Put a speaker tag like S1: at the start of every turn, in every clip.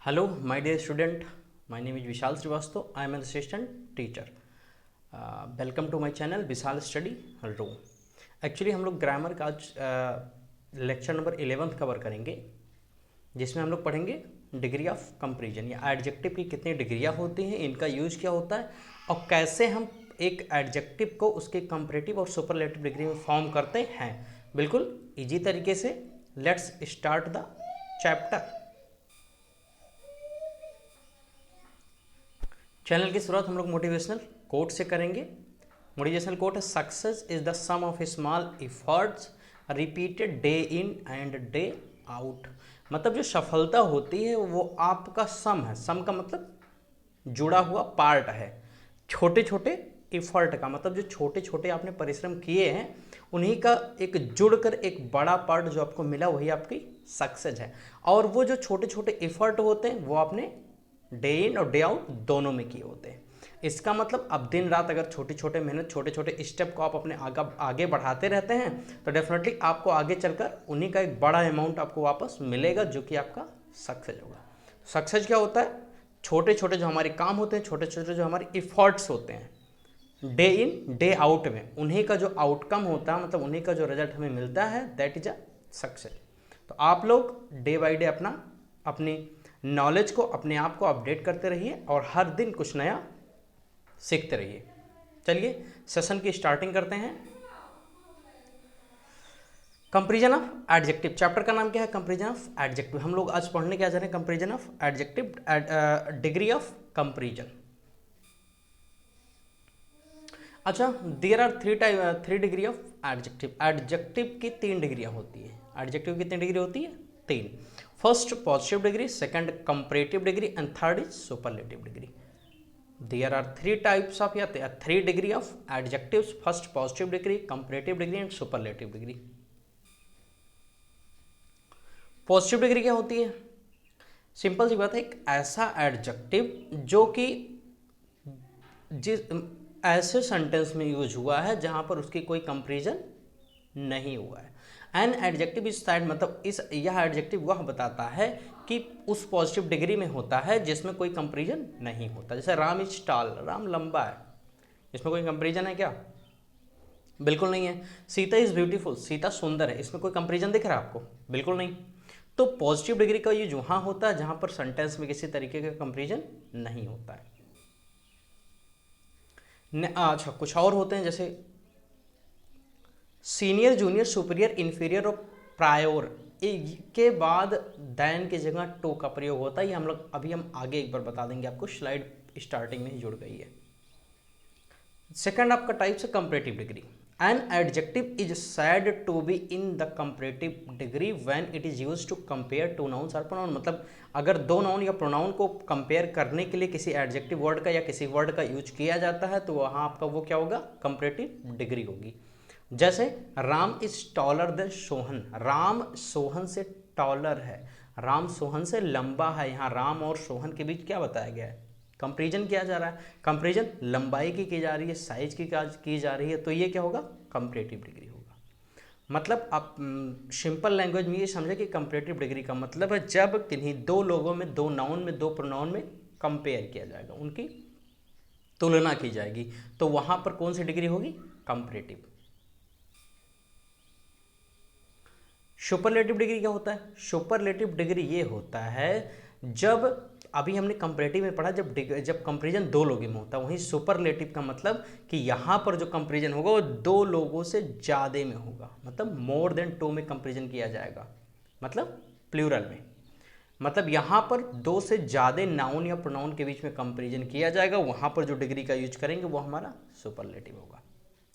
S1: Hello, my dear student. My name is Vishal Srivastava. I am an assistant teacher. Welcome to my channel Vishal study रो। Actually हम लोग grammar का आज lecture number 11 cover करेंगे, जिसमें हम लोग पढ़ेंगे डिग्री ऑफ कंपैरिजन या एडजेक्टिव की कितनी डिग्रियां होती हैं, इनका यूज क्या होता है और कैसे हम एक एडजेक्टिव को उसके कंपैरेटिव और सुपरलेटिव डिग्री में फॉर्म करते हैं। बिल्कुल इजी तरीके से let's start the chapter. Channel की शुरुआत हम लोग मोटिवेशनल कोट से करेंगे। मोटिवेशनल कोट है, success is the sum of small efforts repeated day in and day out. मतलब जो सफलता होती है वो आपका सम है। सम का मतलब जुड़ा हुआ पार्ट है। छोटे छोटे एफर्ट का मतलब जो छोटे छोटे आपने परिश्रम किए हैं उन्हीं का एक जुड़कर एक बड़ा पार्ट जो आपको मिला वही आपकी सक्सेस है। और वो जो छोटे छोटे एफर्ट होते हैं वो आपने डे इन और डे आउट दोनों में किए होते हैं। इसका मतलब अब दिन रात अगर छोटी छोटे मेहनत छोटे छोटे स्टेप को आप अपने आगे बढ़ाते रहते हैं तो डेफिनेटली आपको आगे चलकर उन्हीं का एक बड़ा अमाउंट आपको वापस मिलेगा जो कि आपका सक्सेस होगा। सक्सेस क्या होता है? छोटे छोटे जो हमारे काम होते हैं, छोटे छोटे जो हमारे इफर्ट्स होते हैं डे इन डे आउट में, उन्हीं का जो आउटकम होता है मतलब उन्हीं का जो रिजल्ट हमें मिलता है दैट इज अ सक्सेस। तो आप लोग डे बाई डे अपनी नॉलेज को अपने आप को अपडेट करते रहिए और हर दिन कुछ नया सीखते रहिए। चलिए सेशन की स्टार्टिंग करते हैं। कंपैरिजन ऑफ एडजेक्टिव, चैप्टर का नाम क्या है? Comparison of adjective. हम लोग आज पढ़ने क्या जा रहे हैं? Comparison of adjective, degree of comparison. अच्छा, there are three degree of adjective. Adjective की 3 डिग्रियां होती है। एडजेक्टिव की कितनी डिग्री होती है? 3। First positive degree, second comparative degree and third is superlative degree. There are 3 types of या 3 degree of adjectives. First positive degree, comparative degree and superlative degree. Positive degree क्या होती है? सिंपल सी बात है, एक ऐसा एडजेक्टिव जो कि जिस ऐसे सेंटेंस में यूज हुआ है जहां पर उसकी कोई कंपैरिजन नहीं हुआ है। एन एडजेक्टिव इज साइड मतलब यह एडजेक्टिव वह बताता है कि उस पॉजिटिव डिग्री में होता है जिसमें कोई कंपैरिजन नहीं होता। जैसे राम इज टॉल, राम लंबा है, इसमें कोई कंपैरिजन है क्या? बिल्कुल नहीं है। सीता इज ब्यूटीफुल, सीता सुंदर है, इसमें कोई कंपैरिजन दिख रहा है आपको? बिल्कुल नहीं। तो पॉजिटिव डिग्री का यूज वहां होता है जहां पर सेंटेंस में किसी तरीके का कंपैरिजन नहीं होता है। अच्छा, कुछ और होते हैं जैसे सीनियर, जूनियर, सुपीरियर, इन्फीरियर और प्रायोर के बाद दैन की जगह टू का प्रयोग होता है। ये हम आगे एक बार बता देंगे आपको, स्लाइड स्टार्टिंग में ही जुड़ गई है। सेकंड आपका टाइप है comparative degree. An adjective is said to be in the comparative degree when it is used to compare two nouns और प्रोनाउन। मतलब अगर दो नाउन या प्रोनाउन को कंपेयर करने के लिए किसी एडजेक्टिव वर्ड का या किसी वर्ड का यूज किया जाता है तो वहां आपका वो क्या होगा? कंपैरेटिव डिग्री होगी। जैसे Ram is taller than Sohan, Ram Sohan से टॉलर है, राम सोहन से लंबा है। यहाँ राम और सोहन के बीच क्या बताया गया है? कंपैरिजन किया जा रहा है। कंपैरिजन लंबाई की जा रही है, साइज की जा रही है, तो ये क्या होगा? कंपैरेटिव डिग्री होगा। मतलब आप सिंपल लैंग्वेज में ये समझे कि कंपैरेटिव डिग्री का मतलब है जब किन्हीं दो लोगों में, दो नाउन में, दो प्रोनाउन में कंपेयर किया जाएगा, उनकी तुलना की जाएगी, तो वहां पर कौन सी डिग्री होगी? कंपैरेटिव। सुपरलेटिव डिग्री क्या होता है? सुपरलेटिव डिग्री ये होता है जब अभी हमने कंपैरेटिव में पढ़ा जब कंपैरिजन दो लोगों में होता है, वहीं सुपरलेटिव का मतलब कि यहां पर जो कंपैरिजन होगा वो दो लोगों से ज़्यादा में होगा, मतलब मोर देन 2 में कंपैरिजन किया जाएगा, मतलब प्लूरल में। मतलब यहां पर 2 से ज़्यादा नाउन या प्रोनाउन के बीच में कंपैरिजन किया जाएगा, वहां पर जो डिग्री का यूज करेंगे वो हमारा सुपरलेटिव होगा।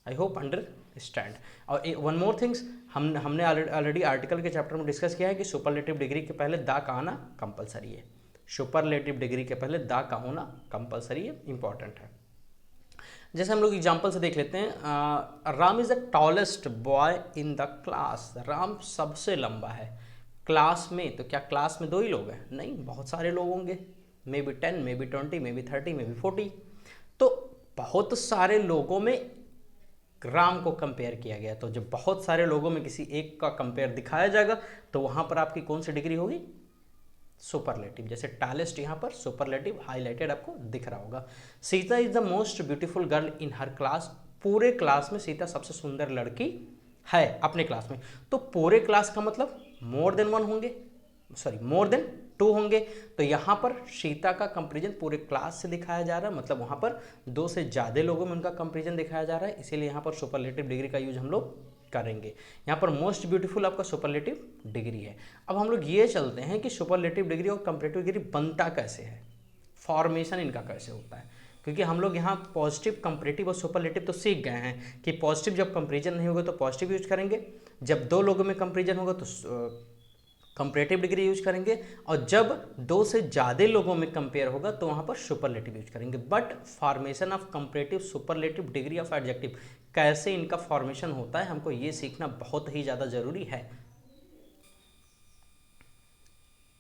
S1: I hope understand. और वन मोर थिंग्स, हमने ऑलरेडी आर्टिकल के चैप्टर में डिस्कस किया है कि सुपरलेटिव डिग्री के पहले दा का आना कंपलसरी है। सुपरलेटिव डिग्री के पहले दा का होना कंपलसरी है, इंपॉर्टेंट है। जैसे हम लोग एग्जाम्पल से देख लेते हैं, Ram is the tallest boy in the class, Ram सबसे लंबा है क्लास में। तो क्या क्लास में 2 ही लोग हैं? नहीं, बहुत सारे लोग होंगे, may be 10, may be 20, may be 30, may be 40। तो बहुत सारे लोगों में राम को कंपेयर किया गया, तो जब बहुत सारे लोगों में किसी एक का कंपेयर दिखाया जाएगा तो वहां पर आपकी कौन सी डिग्री होगी? सुपरलेटिव, जैसे टैलेस्ट यहाँ पर सुपरलेटिव हाईलाइटेड आपको दिख रहा होगा। Sita is the most beautiful girl in her class, पूरे क्लास में सीता सबसे सुंदर लड़की है अपने क्लास में। तो पूरे क्लास का मतलब मोर देन वन होंगे, सॉरी मोर देन टू होंगे। तो यहाँ पर सीता का कंपेरिजन पूरे क्लास से दिखाया जा रहा है, मतलब वहाँ पर दो से ज़्यादा लोगों में उनका कंपेरिजन दिखाया जा रहा है, इसीलिए यहाँ पर सुपरलेटिव डिग्री का यूज हम लोग करेंगे। यहाँ पर मोस्ट ब्यूटीफुल आपका सुपरलेटिव डिग्री है। अब हम लोग ये चलते हैं कि सुपरलेटिव डिग्री और कंपैरेटिव डिग्री बनता कैसे है, फॉर्मेशन इनका कैसे होता है, क्योंकि हम लोग यहाँ पॉजिटिव, कंपैरेटिव और सुपरलेटिव तो सीख गए हैं कि पॉजिटिव जब कंपेरिजन नहीं होगा तो पॉजिटिव यूज करेंगे, जब दो लोगों में कंपेरिजन होगा तो कंपैरेटिव डिग्री यूज करेंगे, और जब दो से ज़्यादा लोगों में कंपेयर होगा तो वहाँ पर सुपरलेटिव यूज करेंगे। But formation of comparative, superlative degree of adjective, कैसे इनका फॉर्मेशन होता है हमको ये सीखना बहुत ही ज़्यादा जरूरी है।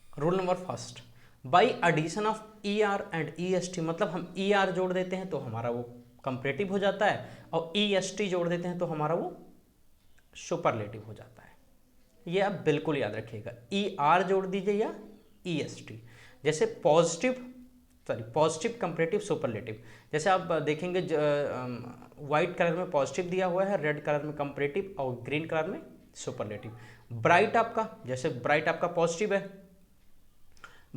S1: Rule number first, by addition of e r and e S T, मतलब हम ई आर जोड़ देते हैं तो हमारा वो कंपैरेटिव हो जाता है, और ई एस टी जोड़ देते हैं तो हमारा वो सुपरलेटिव हो जाता है। ये आप बिल्कुल याद रखिएगा, ई आर जोड़ दीजिए या ई एस टी। जैसे पॉजिटिव कंपैरेटिव सुपरलेटिव, जैसे आप देखेंगे व्हाइट कलर में पॉजिटिव दिया हुआ है, रेड कलर में कंपैरेटिव और ग्रीन कलर में सुपरलेटिव। ब्राइट आपका, जैसे ब्राइट आपका पॉजिटिव है,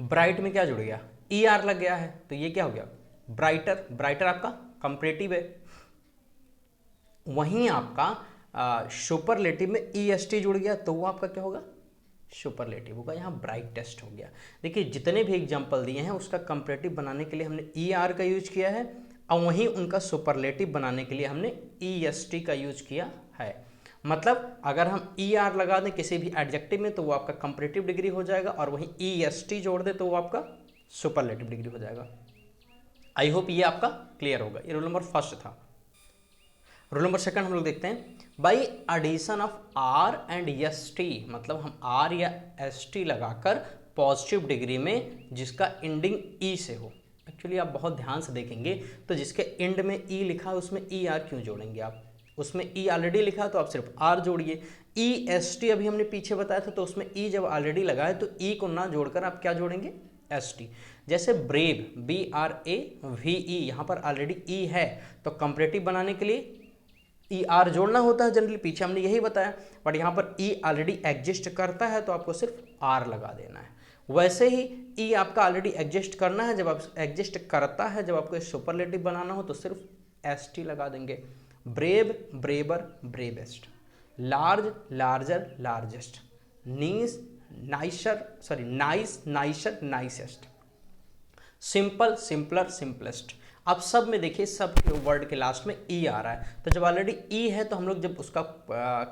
S1: ब्राइट में क्या जुड़ गया, ई आर लग गया है, तो ये क्या हो गया ब्राइटर, ब्राइटर आपका कंपैरेटिव है। वहीं आपका सुपरलेटिव में ई एस टी जुड़ गया तो वो आपका क्या होगा, सुपरलेटिव होगा। यहाँ ब्राइटेस्ट हो गया। देखिए जितने भी एग्जाम्पल दिए हैं उसका कंपैरेटिव बनाने के लिए हमने ई आर का यूज किया है, और वहीं उनका सुपरलेटिव बनाने के लिए हमने ई एस टी का यूज किया है। मतलब अगर हम ई आर लगा दें किसी भी एडजेक्टिव में तो वो आपका कंपैरेटिव डिग्री हो जाएगा, और वहीं ई एस टी जोड़ दे तो वो आपका सुपरलेटिव डिग्री हो जाएगा। आई होप ये आपका क्लियर होगा। ये रूल नंबर फर्स्ट था। रूल नंबर सेकंड हम लोग देखते हैं, by addition of r and s T, मतलब हम आर या एस टी लगाकर पॉजिटिव डिग्री में जिसका एंडिंग ई से हो। एक्चुअली आप बहुत ध्यान से देखेंगे तो जिसके एंड में ई लिखा है उसमें ई आर क्यों जोड़ेंगे आप, उसमें ई ऑलरेडी लिखा है तो आप सिर्फ आर जोड़िए। ई एस टी अभी हमने पीछे बताया था, तो उसमें ई जब ऑलरेडी लगा है तो ई को ना जोड़कर आप क्या जोड़ेंगे, एस टी। जैसे brave, b r a v e, यहाँ पर ऑलरेडी ई है तो कंपैरेटिव बनाने के लिए ई आर जोड़ना होता है जनरली, पीछे हमने यही बताया, बट यहाँ पर ई ऑलरेडी एग्जिस्ट करता है तो आपको सिर्फ आर लगा देना है। वैसे ही ई आपका ऑलरेडी एग्जिस्ट करना है, जब आप एग्जिस्ट करता है, जब आपको सुपरलेटिव बनाना हो तो सिर्फ एस टी लगा देंगे। Brave, braver, bravest. Large, larger, largest. Nice, nicer, sorry nice, nicer, nicest. Simple, simpler, simplest. अब सब में देखिए सब वर्ड के लास्ट में ई आ रहा है, तो जब ऑलरेडी ई है तो हम लोग जब उसका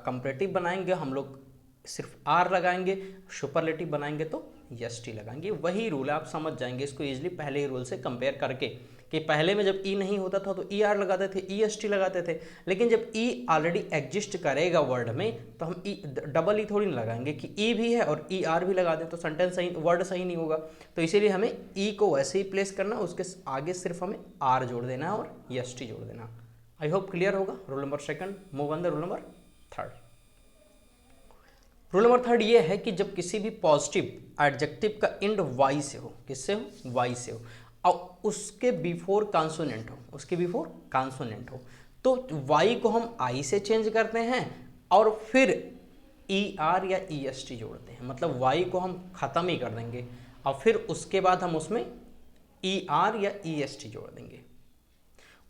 S1: कंपैरेटिव बनाएंगे हम लोग सिर्फ आर लगाएंगे, सुपरलेटिव बनाएंगे तो एस टी लगाएंगे। वही रूल है, आप समझ जाएंगे इसको इजीली पहले ही रूल से कंपेयर करके, कि पहले में जब ई नहीं होता था तो ई आर लगाते थे, ई एस टी लगाते थे, लेकिन जब ई ऑलरेडी एग्जिस्ट करेगा वर्ड में तो हम ई डबल ई थोड़ी ना लगाएंगे कि ई भी है और ई आर भी लगा दें तो सेंटेंस सही, वर्ड सही नहीं होगा। तो इसीलिए हमें ई को वैसे ही प्लेस करना, उसके आगे सिर्फ हमें आर जोड़ देना है और एस टी जोड़ देना। आई होप क्लियर होगा। Rule number second, move on the rule number third. Rule number third ये है कि जब किसी भी पॉजिटिव एडजेक्टिव का एंड वाई से हो, किससे हो, वाई से हो, और उसके बिफोर कॉन्सोनेंट हो, उसके बिफोर कॉन्सोनेंट हो, तो वाई को हम आई से चेंज करते हैं और फिर ई आर या ई एस टी जोड़ते हैं। मतलब वाई को हम ख़त्म ही कर देंगे और फिर उसके बाद हम उसमें ई आर या ई एस टी जोड़ देंगे।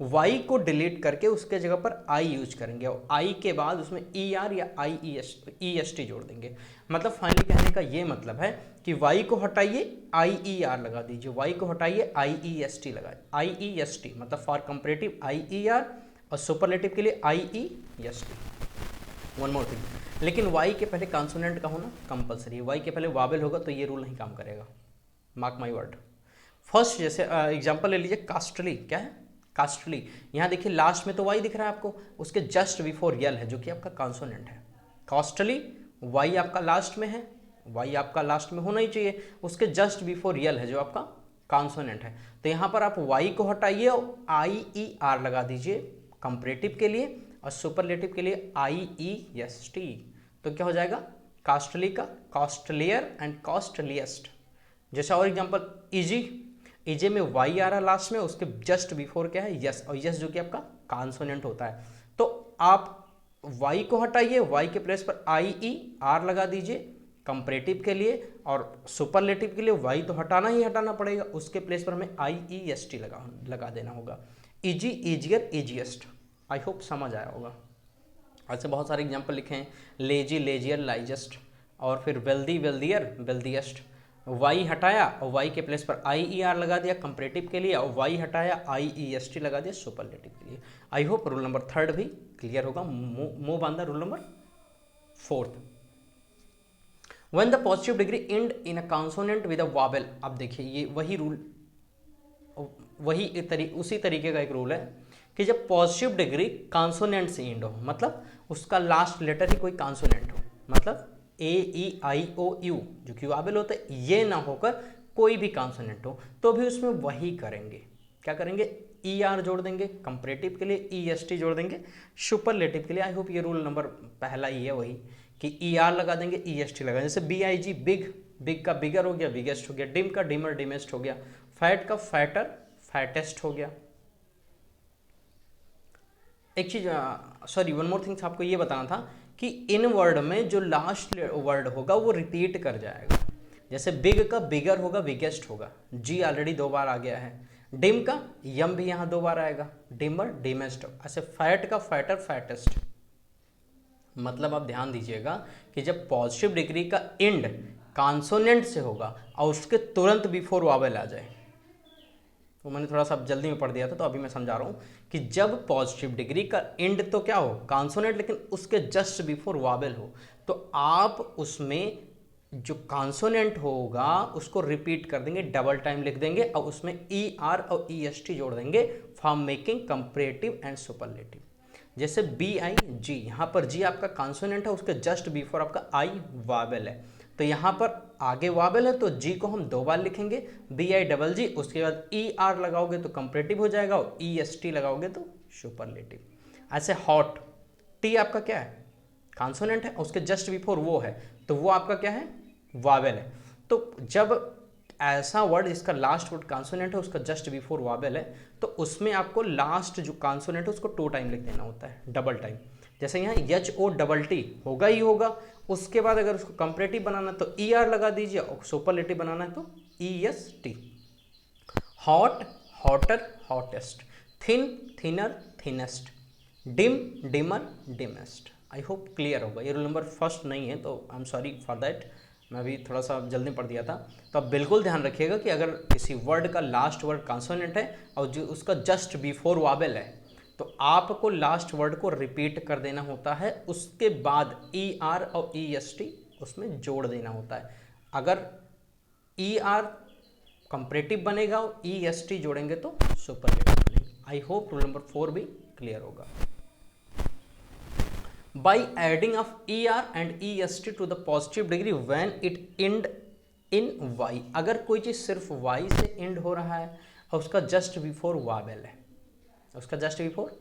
S1: वाई को डिलीट करके उसके जगह पर आई यूज करेंगे और आई के बाद उसमें ई आर या आई ई एस टी जोड़ देंगे। मतलब फाइनली कहने का ये मतलब है कि वाई को हटाइए, आई ई आर लगा दीजिए, वाई को हटाइए, आई ई एस टी लगाइए, आई ई एस टी मतलब for comparative I E R और सुपरलेटिव के लिए I E S T. One more thing, लेकिन वाई के पहले कॉन्सोनेंट का होना कंपलसरी है। वाई के पहले वावेल होगा तो ये रूल नहीं काम करेगा, मार्क माई वर्ड। फर्स्ट जैसे एग्जाम्पल ले लीजिए, कास्टली। क्या है, कास्टली। यहाँ देखिए लास्ट में तो वाई दिख रहा है आपको, उसके जस्ट बिफोर यल है जो कि आपका कॉन्सोनेंट है। कॉस्टली, वाई आपका लास्ट में है, वाई आपका लास्ट में होना ही चाहिए, उसके जस्ट बिफोर यल है जो आपका कॉन्सोनेंट है। तो यहाँ पर आप वाई को हटाइए और आई ई आर लगा दीजिए कंपैरेटिव के लिए और सुपरलेटिव के लिए आई ई एस टी। तो क्या हो जाएगा, कास्टली का कॉस्टलियर एंड कॉस्टलिएस्ट। जैसे और एग्जांपल इजी, इजे में वाई आ रहा लास्ट में, उसके जस्ट बिफोर क्या है यस, और यस जो कि आपका कॉन्सोनेंट होता है। तो आप वाई को हटाइए, वाई के प्लेस पर आई ई आर लगा दीजिए कंपैरेटिव के लिए, और सुपरलेटिव के लिए वाई तो हटाना ही हटाना पड़ेगा, उसके प्लेस पर हमें आई ई एस टी लगा देना होगा। Easy, easier, easiest. I hope समझ आया होगा। ऐसे बहुत सारे एग्जांपल लिखे हैं, लेजी, लेजियर, लाइजेस्ट, और फिर वेल्दी, वेल्दियर, वेल्दिएस्ट। वाई हटाया और वाई के प्लेस पर आई ई आर लगा दिया कंपैरेटिव के लिए, और वाई हटाया आई ई एस टी लगा दिया सुपरलेटिव के लिए। आई होप रूल नंबर 3 भी क्लियर होगा। Move on the rule number 4। When the positive degree and in a consonant with a vowel. अब देखिए ये वही रूल, उसी तरीके का एक रूल है कि जब पॉजिटिव डिग्री कॉन्सोनेंट से एंड हो, मतलब उसका लास्ट लेटर ही कोई कॉन्सोनेंट हो, मतलब ए ई आई ओ यू जो कि वॉवेल होता है, ये ना होकर कोई भी कॉन्सोनेंट हो, तो भी उसमें वही करेंगे। क्या करेंगे? ई आर जोड़ देंगे कंपैरेटिव के लिए, ई एस टी जोड़ देंगे सुपरलेटिव के लिए। आई होप ये रूल नंबर पहला ही है वही कि ई आर लगा देंगे, ई एस टी लगा देंगे। जैसे b i g big, big का बिगर हो गया, बिगेस्ट हो गया। डिम का डिमर, डिमेस्ट हो गया। फैट का फैटर, फैटेस्ट हो गया। एक चीज सॉरी वन मोर थिंग्स आपको ये बताना था कि इन वर्ड में जो लास्ट वर्ड होगा वो रिपीट कर जाएगा। जैसे बिग का बिगर होगा, बिगेस्ट होगा, जी ऑलरेडी 2 बार आ गया है। डिम का यम भी यहाँ 2 बार आएगा, डिमर, डिमेस्ट। ऐसे फैट का फैटर, फैटेस्ट। मतलब आप ध्यान दीजिएगा कि जब पॉजिटिव डिग्री का एंड कॉन्सोनेंट से होगा और उसके तुरंत बिफोर वॉवेल आ जाए, तो मैंने थोड़ा सा जल्दी में पढ़ दिया था तो अभी मैं समझा रहा हूँ कि जब पॉजिटिव डिग्री का एंड तो क्या हो कॉन्सोनेंट, लेकिन उसके जस्ट बिफोर वॉवेल हो, तो आप उसमें जो कॉन्सोनेंट होगा उसको रिपीट कर देंगे, डबल टाइम लिख देंगे और उसमें ई आर और ई एस टी जोड़ देंगे for making comparative and superlative. जैसे बी आई जी, यहाँ पर जी आपका कॉन्सोनेंट है, उसके जस्ट बिफोर आपका आई वॉवेल है, तो यहाँ पर आगे वॉवेल है तो जी को हम 2 बार लिखेंगे, बी आई डबल जी, उसके बाद ई आर लगाओगे तो कंपैरेटिव हो जाएगा और ई एस टी लगाओगे तो सुपरलेटिव। ऐसे हॉट, टी आपका क्या है कॉन्सोनेंट है, उसके जस्ट बिफोर वो है, तो वो आपका क्या है वॉवेल है। तो जब ऐसा वर्ड जिसका लास्ट वर्ड कॉन्सोनेंट है, उसका जस्ट बिफोर वॉवेल है, तो उसमें आपको लास्ट जो कॉन्सोनेंट है उसको 2 टाइम लिख देना होता है, डबल टाइम। जैसे यहाँ एच ओ डबल टी होगा ही होगा, उसके बाद अगर उसको कंपैरेटिव बनाना है तो ई आर लगा दीजिए और सुपरलेटिव बनाना है तो E S T. Hot, hotter, hottest. Thin, thinner, thinnest. Dim, dimmer, dimmest. I hope clear होगा। ये रूल नंबर 1 नहीं है तो I am sorry for that, मैं अभी थोड़ा सा जल्दी पढ़ दिया था। तो आप बिल्कुल ध्यान रखिएगा कि अगर किसी वर्ड का लास्ट वर्ड कॉन्सोनेंट है और जो उसका जस्ट बिफोर वॉवेल है, तो आपको लास्ट वर्ड को रिपीट कर देना होता है, उसके बाद ई आर और ई एस टी उसमें जोड़ देना होता है। अगर ई आर कंपैरेटिव बनेगा और ई एस टी जोड़ेंगे तो सुपरलेटिव बनेगा। आई होप रूल नंबर 4 भी क्लियर होगा। By adding of er and est to the positive degree when it end in y, अगर कोई चीज़ सिर्फ y से एंड हो रहा है और उसका जस्ट बिफोर वॉवेल है, उसका जस्ट बिफोर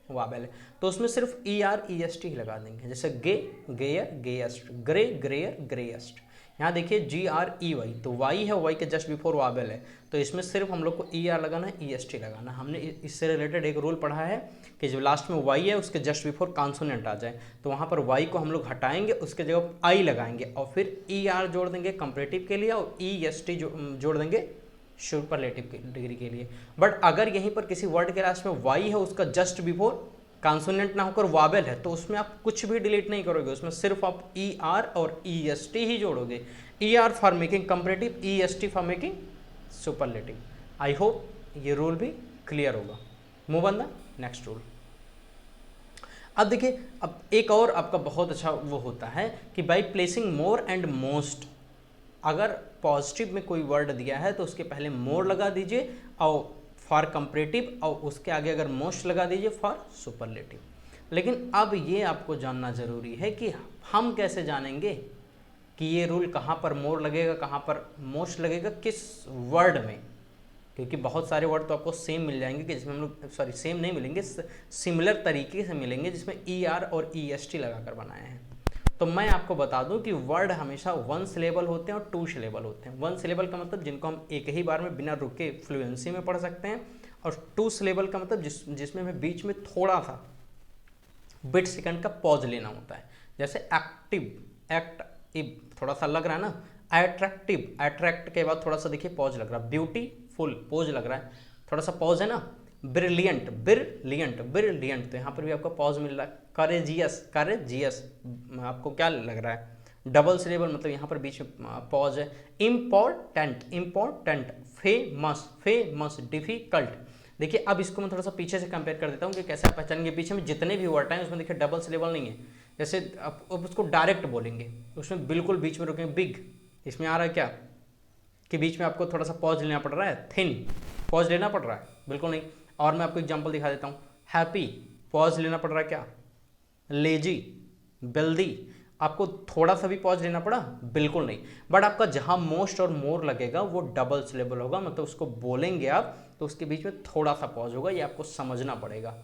S1: वॉवेल है, तो उसमें सिर्फ E R E S T ही लगा देंगे। जैसे गे, गेयर, गेएस्ट, ग्रे, ग्रेयर, ग्रेएस्ट। यहाँ देखिए जी आर ई वाई, तो वाई है, वाई के जस्ट बिफोर वॉवेल है, तो इसमें सिर्फ हम लोग को ई आर लगाना है, ई एस टी लगाना। हमने इससे रिलेटेड एक रूल पढ़ा है कि जो लास्ट में वाई है उसके जस्ट बिफोर कॉन्सोनेंट आ जाए, तो वहाँ पर वाई को हम लोग हटाएंगे, उसके जगह आई लगाएंगे और फिर ई आर जोड़ देंगे कंपैरेटिव के लिए और ई एस टी जोड़ देंगे सुपरलेटिव डिग्री के लिए। बट अगर यहीं पर किसी वर्ड के लास्ट में वाई है, उसका जस्ट बिफोर कॉन्सोनेंट ना होकर वॉवेल है, तो उसमें आप कुछ भी डिलीट नहीं करोगे, उसमें सिर्फ आप ई आर और ई एस टी ही जोड़ोगे। E R for making comparative, E S T for making superlative. I hope ये रूल भी क्लियर होगा। Move on the next rule. अब देखिए, अब एक और आपका बहुत अच्छा वो होता है कि by placing more and most, अगर पॉजिटिव में कोई वर्ड दिया है तो उसके पहले मोर लगा दीजिए और फॉर कंपैरेटिव, और उसके आगे अगर मोस्ट लगा दीजिए फॉर सुपरलेटिव। लेकिन अब ये आपको जानना ज़रूरी है कि हम कैसे जानेंगे कि ये रूल कहाँ पर मोर लगेगा, कहाँ पर मोस्ट लगेगा, किस वर्ड में, क्योंकि बहुत सारे वर्ड तो आपको सेम मिल जाएंगे कि जिसमें हम लोग सेम नहीं मिलेंगे, सिमिलर तरीके से मिलेंगे जिसमें ई आर और ई एस टी लगा कर बनाए हैं। तो तो मैं आपको बता दूं कि वर्ड हमेशा वन सिलेबल होते हैं और टू सिलेबल होते हैं। वन सिलेबल का मतलब जिनको हम एक ही बार में बिना रुके फ्लुएंसी में पढ़ सकते हैं, और टू सिलेबल का मतलब जिसमें हमें बीच में थोड़ा सा बिट सेकंड का पॉज लेना होता है। जैसे एक्टिव, एक्टिव थोड़ा सा लग रहा है ना, अट्रैक्टिव, अट्रैक्ट के बाद थोड़ा सा देखिए पॉज लग रहा है, ब्यूटीफुल पोज लग रहा है, थोड़ा सा पॉज है ना, ब्रिलियंट, ब्रिलियंट, ब्रिलियंट, तो यहाँ पर भी आपको पॉज मिल रहा है। करेजियस, करेजियस आपको क्या लग रहा है, डबल सिलेबल, मतलब यहाँ पर बीच में पॉज है। Important, important, famous, famous, difficult. देखिए अब इसको मैं थोड़ा सा पीछे से कंपेयर कर देता हूँ कि कैसे आप पहचानेंगे। पीछे में जितने भी वर्ड हैं उसमें देखिए डबल सिलेबल नहीं है। जैसे आप उसको डायरेक्ट बोलेंगे, उसमें बिल्कुल बीच में रुकेंगे। बिग, इसमें आ रहा है क्या कि बीच में आपको थोड़ा सा पॉज लेना पड़ रहा है। थिन, पॉज लेना पड़ रहा है, बिल्कुल नहीं। और मैं आपको एग्जांपल दिखा देता हूँ। हैप्पी, पॉज लेना पड़ रहा है क्या। लेजी, बेल्दी, आपको थोड़ा सा भी पॉज लेना पड़ा, बिल्कुल नहीं। बट आपका जहां मोस्ट और मोर लगेगा वो डबल सिलेबल होगा, मतलब उसको बोलेंगे आप तो उसके बीच में थोड़ा सा पॉज होगा, ये आपको समझना पड़ेगा।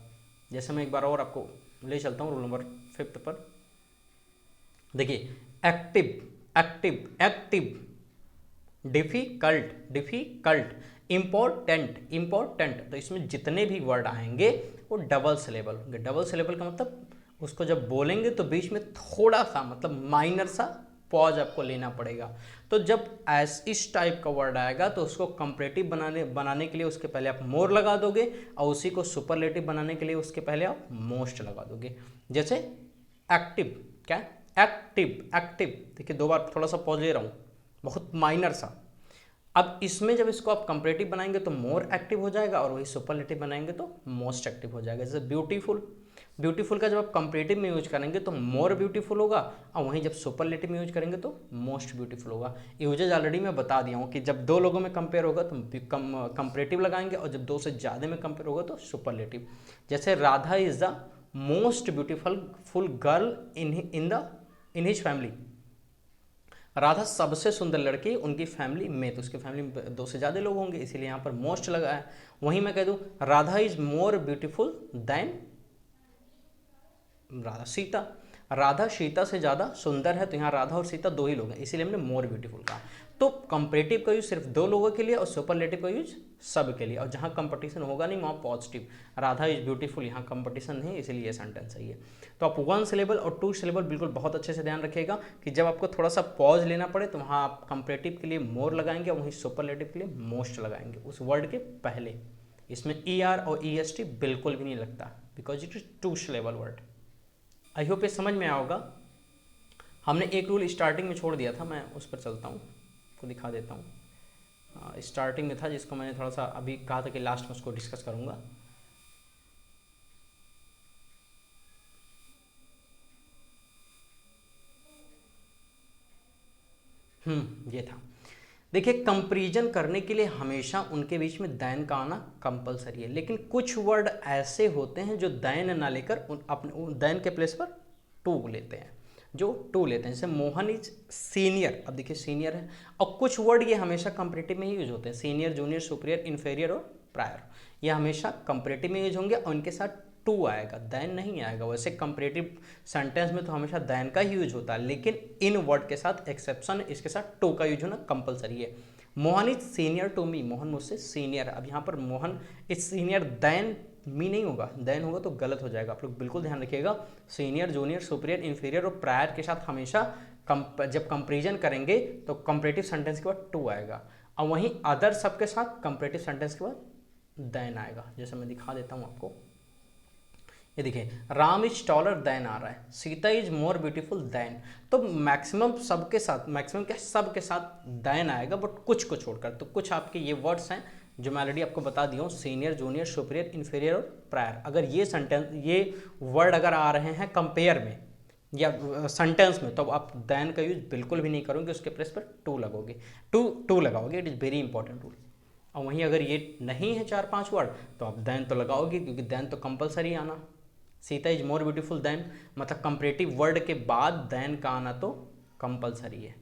S1: जैसे मैं एक बार और आपको ले चलता हूँ रूल नंबर 5 पर। देखिए active, active, active, difficult, difficult, important, important. तो इसमें जितने भी वर्ड आएंगे वो डबल सिलेबल होंगे। डबल सिलेबल का मतलब उसको जब बोलेंगे तो बीच में थोड़ा सा, मतलब माइनर सा पॉज आपको लेना पड़ेगा। तो जब इस टाइप का वर्ड आएगा तो उसको कंपैरेटिव बनाने के लिए उसके पहले आप मोर लगा दोगे, और उसी को सुपरलेटिव बनाने के लिए उसके पहले आप मोस्ट लगा दोगे। जैसे एक्टिव, क्या एक्टिव, एक्टिव, देखिए 2 बार थोड़ा सा पॉज ले रहा हूँ, बहुत माइनर सा। अब इसमें जब इसको आप कंपैरेटिव बनाएंगे तो मोर एक्टिव हो जाएगा, और वही सुपरलेटिव बनाएंगे तो मोस्ट एक्टिव हो जाएगा। जैसे ब्यूटीफुल, ब्यूटीफुल का जब आप कंपैरेटिव में यूज करेंगे तो मोर ब्यूटीफुल होगा, और वहीं जब सुपरलेटिव में यूज करेंगे तो मोस्ट ब्यूटीफुल होगा। यूजेज ऑलरेडी मैं बता दिया हूँ कि जब 2 लोगों में कंपेयर होगा तो कंपैरेटिव लगाएंगे, और जब 2 से ज़्यादा में कंपेयर होगा तो सुपरलेटिव। जैसे Radha is the most beautiful girl in his family. Radha सबसे सुंदर लड़की उनकी फैमिली में, तो उसकी फैमिली में 2 से ज़्यादा लोग होंगे, इसीलिए यहाँ पर मोस्ट लगा है। वहीं मैं कह दूँ Radha is more beautiful then Radha, Sita, Radha Sita से ज़्यादा सुंदर है, तो यहाँ राधा और सीता 2 ही लोग हैं, इसीलिए हमने मोर ब्यूटीफुल कहा। तो कंपैरेटिव का यूज सिर्फ 2 लोगों के लिए और सुपरलेटिव का यूज सब के लिए, और जहाँ कंपटीशन होगा नहीं वहाँ पॉजिटिव। राधा इज ब्यूटीफुल, यहाँ कंपटीशन नहीं, इसीलिए ये सेंटेंस सही है। तो आप 1 सिलेबल और 2 सिलेबल बिल्कुल बहुत अच्छे से ध्यान रखिएगा कि जब आपको थोड़ा सा पॉज लेना पड़े तो वहाँ आप कंपैरेटिव के लिए मोर लगाएंगे, और वहीं सुपरलेटिव के लिए मोस्ट लगाएंगे उस वर्ड के पहले। इसमें ER और EST बिल्कुल भी नहीं लगता, because it is 2 syllable word. I hope ये समझ में आया होगा। हमने एक रूल स्टार्टिंग में छोड़ दिया था, मैं उस पर चलता हूँ, आपको दिखा देता हूँ। स्टार्टिंग में था जिसको मैंने थोड़ा सा अभी कहा था कि लास्ट में उसको डिस्कस करूँगा। ये था। देखिए कंपैरिजन करने के लिए हमेशा उनके बीच में दैन का आना कंपलसरी है, लेकिन कुछ वर्ड ऐसे होते हैं जो दैन ना लेकर अपने दैन के प्लेस पर टू लेते हैं, जो टू लेते हैं। जैसे मोहन इज सीनियर, अब देखिए सीनियर है, और कुछ वर्ड ये हमेशा कंपैरेटिव में ही यूज होते हैं। सीनियर, जूनियर, सुपीरियर, इन्फीरियर और प्रायर, ये हमेशा कंपैरेटिव में यूज होंगे, और उनके साथ टू आएगा, दैन नहीं आएगा। वैसे कंपैरेटिव सेंटेंस में तो हमेशा दैन का ही यूज होता है, लेकिन इन वर्ड के साथ एक्सेप्शन, इसके साथ टू का यूज होना कंपलसरी है। Mohan is senior to me, Mohan मुझसे सीनियर है। अब यहाँ पर Mohan is senior than me नहीं होगा, दैन होगा तो गलत हो जाएगा। आप लोग बिल्कुल ध्यान रखिएगा, सीनियर, जूनियर, सुपीरियर, इन्फीरियर और प्रायर के साथ हमेशा जब कंपेरिजन करेंगे तो कंपैरेटिव सेंटेंस के बाद टू आएगा, और वहीं अदर सब के साथ कंपैरेटिव सेंटेंस के बाद दैन आएगा। जैसे मैं दिखा देता हूँ आपको, ये देखिए राम इज टॉलर दैन आ रहा है, Sita is more beautiful than. तो मैक्सिमम सबके साथ, मैक्सिमम क्या सब के साथ दैन आएगा, बट कुछ को छोड़कर। तो कुछ आपके ये वर्ड्स हैं जो मैं ऑलरेडी आपको बता दिया हूँ, सीनियर, जूनियर, सुपीरियर, इन्फीरियर और प्रायर। अगर ये सेंटेंस, ये वर्ड अगर आ रहे हैं कंपेयर में या सेंटेंस में, तो आप दैन का यूज बिल्कुल भी नहीं करोगे, उसके प्लेस पर टू लगोगे, टू लगाओगे। It is very important rule. और वहीं अगर ये नहीं है 4-5 वर्ड तो आप दैन तो लगाओगे, क्योंकि दैन तो कंपलसरी आना। Sita is more beautiful than, मतलब कंपैरेटिव वर्ड के बाद दैन का आना तो कंपलसरी है।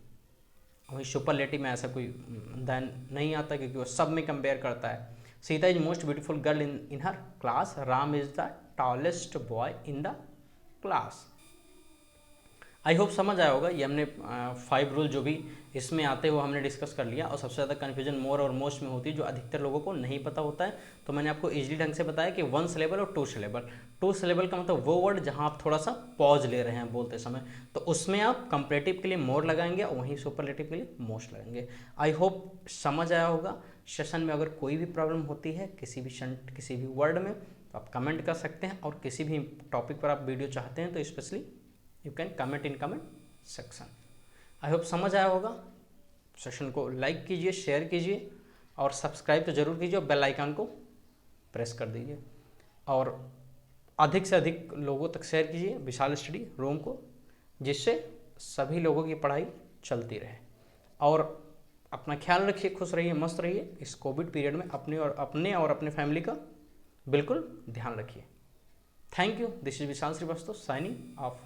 S1: वही सुपरलेटिव में ऐसा कोई दैन नहीं आता, क्योंकि वो सब में कंपेयर करता है। Sita is most beautiful girl in her class, Ram is the tallest boy in the class. I hope समझ आया होगा। ये हमने 5 रूल जो भी इसमें आते हुए हमने डिस्कस कर लिया। और सबसे ज़्यादा कन्फ्यूजन मोर और मोस्ट में होती है, जो अधिकतर लोगों को नहीं पता होता है। तो मैंने आपको इजीली ढंग से बताया कि 1 सिलेबल और 2 सिलेबल। 2 सिलेबल का मतलब वो वर्ड जहाँ आप थोड़ा सा पॉज ले रहे हैं बोलते समय, तो उसमें आप कंपैरेटिव के लिए मोर लगाएंगे और वहीं सुपरलेटिव के लिए मोस्ट लगाएंगे। आई होप समझ आया होगा। सेशन में अगर कोई भी प्रॉब्लम होती है किसी भी वर्ड में, तो आप कमेंट कर सकते हैं। और किसी भी टॉपिक पर आप वीडियो चाहते हैं तो specially you can comment in comment section. I hope समझ आया होगा। सेशन को लाइक कीजिए, शेयर कीजिए और सब्सक्राइब तो जरूर कीजिए और बेल आइकन को प्रेस कर दीजिए। और अधिक से अधिक लोगों तक शेयर कीजिए विशाल स्टडी रूम को, जिससे सभी लोगों की पढ़ाई चलती रहे। और अपना ख्याल रखिए, खुश रहिए, मस्त रहिए। इस कोविड पीरियड में अपने और अपने फैमिली का बिल्कुल ध्यान रखिए। Thank you. This is Vishal Srivastava signing of.